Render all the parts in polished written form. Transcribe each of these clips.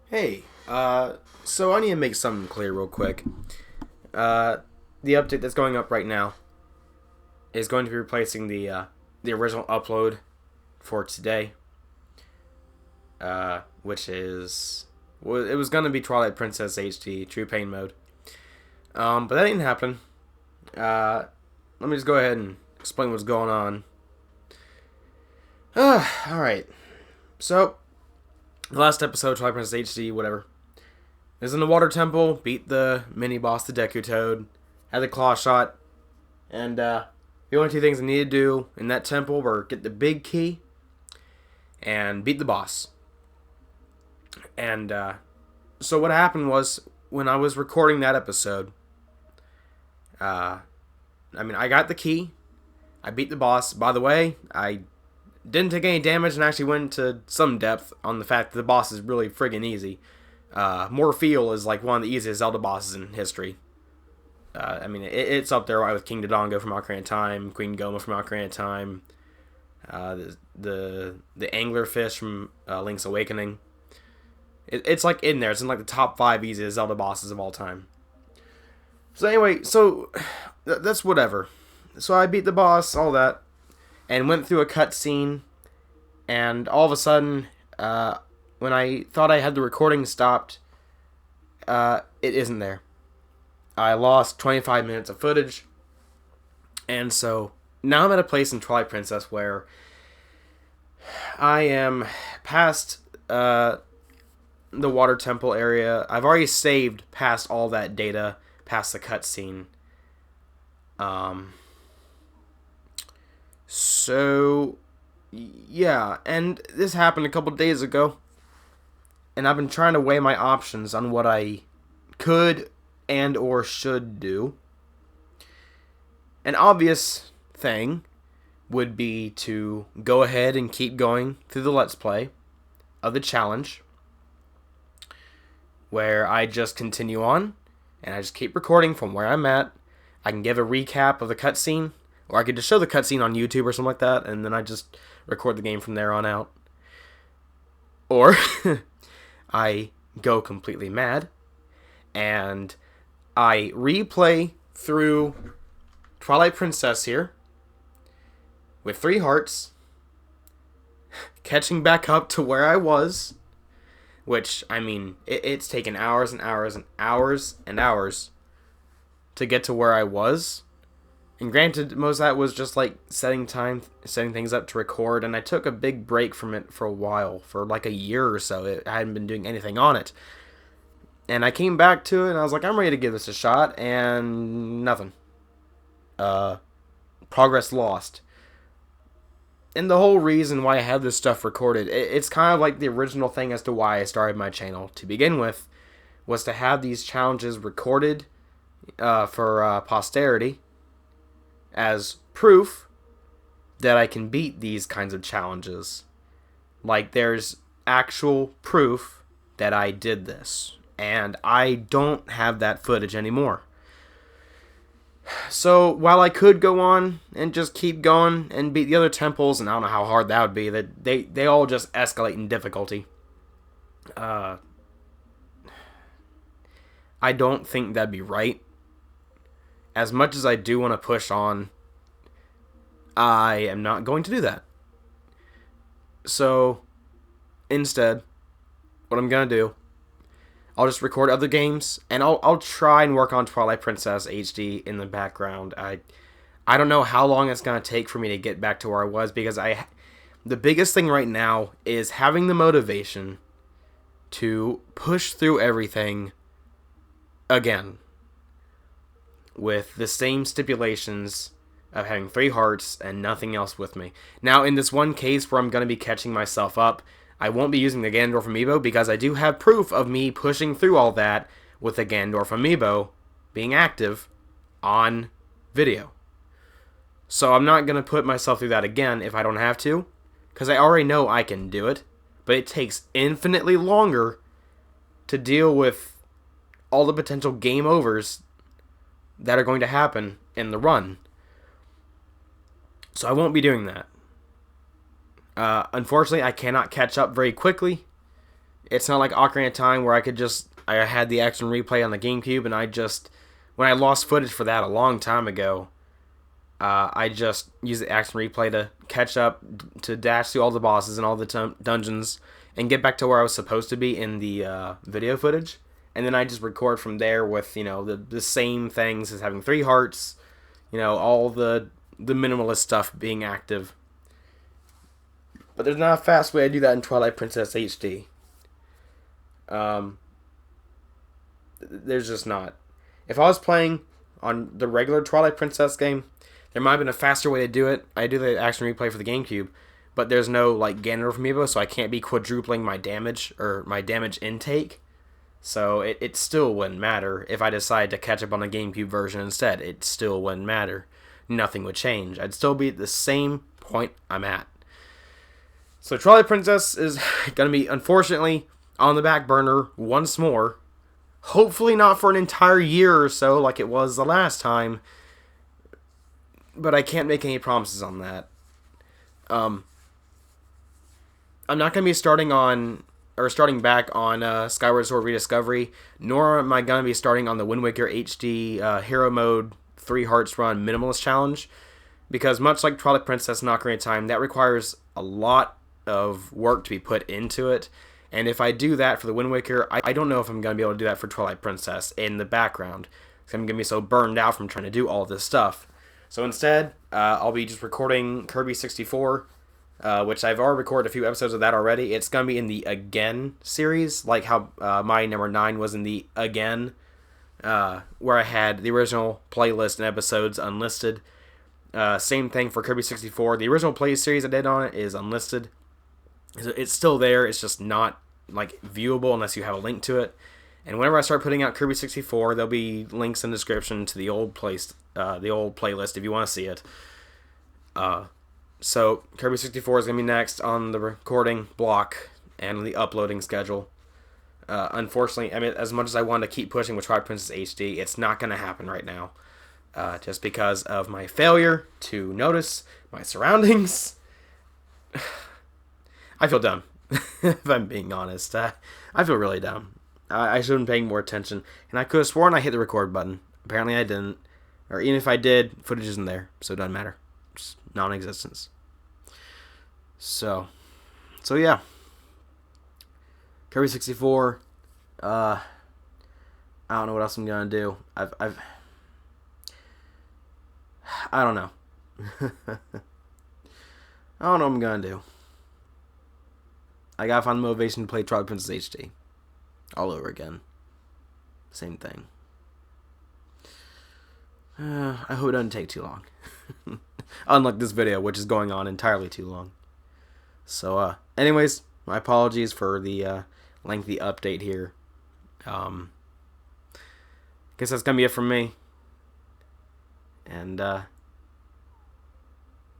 Hey, so I need to make something clear real quick. Uh, the update that's going up right now is going to be replacing the original upload for today, which is well, it was going to be Twilight Princess HD True Pain mode. But that didn't happen. Let me just go ahead and explain what's going on. All right. So the last episode, Twilight Princess HD, whatever. Is in the water temple, beat the mini boss, the Deku Toad, had the claw shot, and the only two things I needed to do in that temple were get the big key and beat the boss. And so what happened was when I was recording that episode, I got the key, I beat the boss. By the way, I didn't take any damage and actually went into some depth on the fact that the boss is really friggin' easy. Morpheal is like one of the easiest Zelda bosses in history. It's up there with King Dodongo from Ocarina of Time, Queen Goma from Ocarina of Time, the anglerfish from Link's Awakening. It's like in there. It's in like the top 5 easiest Zelda bosses of all time. So anyway, that's whatever. So I beat the boss, all that, and went through a cutscene, and all of a sudden, when I thought I had the recording stopped, it isn't there. I lost 25 minutes of footage, and so now I'm at a place in Twilight Princess where I am past the water temple area. I've already saved past all that data, past the cutscene. So, yeah, and this happened a couple days ago. And I've been trying to weigh my options on what I could and or should do. An obvious thing would be to go ahead and keep going through the Let's Play of the challenge, where I just continue on, and I just keep recording from where I'm at. I can give a recap of the cutscene, or I could just show the cutscene on YouTube or something like that, and then I just record the game from there on out. Or I go completely mad, and I replay through Twilight Princess here, with 3 hearts, catching back up to where I was, which, it's taken hours and hours and hours and hours to get to where I was. And granted, most of that was just like setting things up to record, and I took a big break from it for a while, for like a year or so. I hadn't been doing anything on it. And I came back to it, and I was like, I'm ready to give this a shot, and nothing. Progress lost. And the whole reason why I have this stuff recorded, it's kind of like the original thing as to why I started my channel to begin with, was to have these challenges recorded for posterity, as proof that I can beat these kinds of challenges. Like, there's actual proof that I did this. And I don't have that footage anymore. So, while I could go on and just keep going and beat the other temples, and I don't know how hard that would be, that they all just escalate in difficulty. I don't think that'd be right. As much as I do want to push on, I am not going to do that. So, instead, what I'm going to do, I'll just record other games, and I'll try and work on Twilight Princess HD in the background. I don't know how long it's going to take for me to get back to where I was, because the biggest thing right now is having the motivation to push through everything again, with the same stipulations of having 3 hearts and nothing else with me. Now, in this one case where I'm going to be catching myself up, I won't be using the Ganondorf amiibo, because I do have proof of me pushing through all that with the Ganondorf amiibo being active on video. So I'm not going to put myself through that again if I don't have to, because I already know I can do it, but it takes infinitely longer to deal with all the potential game overs that are going to happen in the run. So I won't be doing that. Unfortunately, I cannot catch up very quickly. It's not like Ocarina of Time where I had the action replay on the GameCube, and when I lost footage for that a long time ago, I just used the action replay to catch up, to dash through all the bosses and all the dungeons, and get back to where I was supposed to be in the video footage. And then I just record from there with, the same things as having 3 hearts, all the minimalist stuff being active. But there's not a fast way to do that in Twilight Princess HD. There's just not. If I was playing on the regular Twilight Princess game, there might have been a faster way to do it. I do the action replay for the GameCube, but there's no Ganondorf amiibo, so I can't be quadrupling my damage or my damage intake. So it still wouldn't matter if I decided to catch up on the GameCube version instead. It still wouldn't matter. Nothing would change. I'd still be at the same point I'm at. So Twilight Princess is going to be, unfortunately, on the back burner once more. Hopefully not for an entire year or so like it was the last time. But I can't make any promises on that. I'm not going to be starting back on Skyward Sword Rediscovery, nor am I going to be starting on the Wind Waker HD Hero Mode 3 Hearts Run Minimalist Challenge, because much like Twilight Princess and Ocarina of Time, that requires a lot of work to be put into it, and if I do that for the Wind Waker, I don't know if I'm going to be able to do that for Twilight Princess in the background, because I'm going to be so burned out from trying to do all this stuff. So instead, I'll be just recording Kirby 64, which I've already recorded a few episodes of that already. It's going to be in the Again series, like how my number 9 was in the Again, where I had the original playlist and episodes unlisted. Same thing for Kirby 64. The original play series I did on it is unlisted. It's still there, it's just not viewable unless you have a link to it. And whenever I start putting out Kirby 64, there'll be links in the description to the old playlist if you want to see it. So Kirby 64 is going to be next on the recording block and the uploading schedule. Unfortunately, as much as I want to keep pushing with Twilight Princess HD, it's not going to happen right now. Just because of my failure to notice my surroundings. I feel dumb, if I'm being honest. I feel really dumb. I should have been paying more attention, and I could have sworn I hit the record button. Apparently I didn't. Or even if I did, footage isn't there, so it doesn't matter. It's non-existence. So yeah. Kirby 64. I don't know what else I'm gonna do. I don't know. I don't know what I'm gonna do. I gotta find the motivation to play Twilight Princess HD all over again. Same thing. I hope it doesn't take too long. Unlike this video, which is going on entirely too long. So, anyways, my apologies for the lengthy update here. Guess that's gonna be it from me. And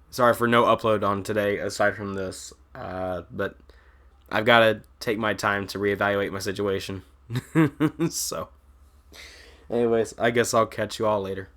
sorry for no upload on today aside from this. But I've got to take my time to reevaluate my situation. So, anyways, I guess I'll catch you all later.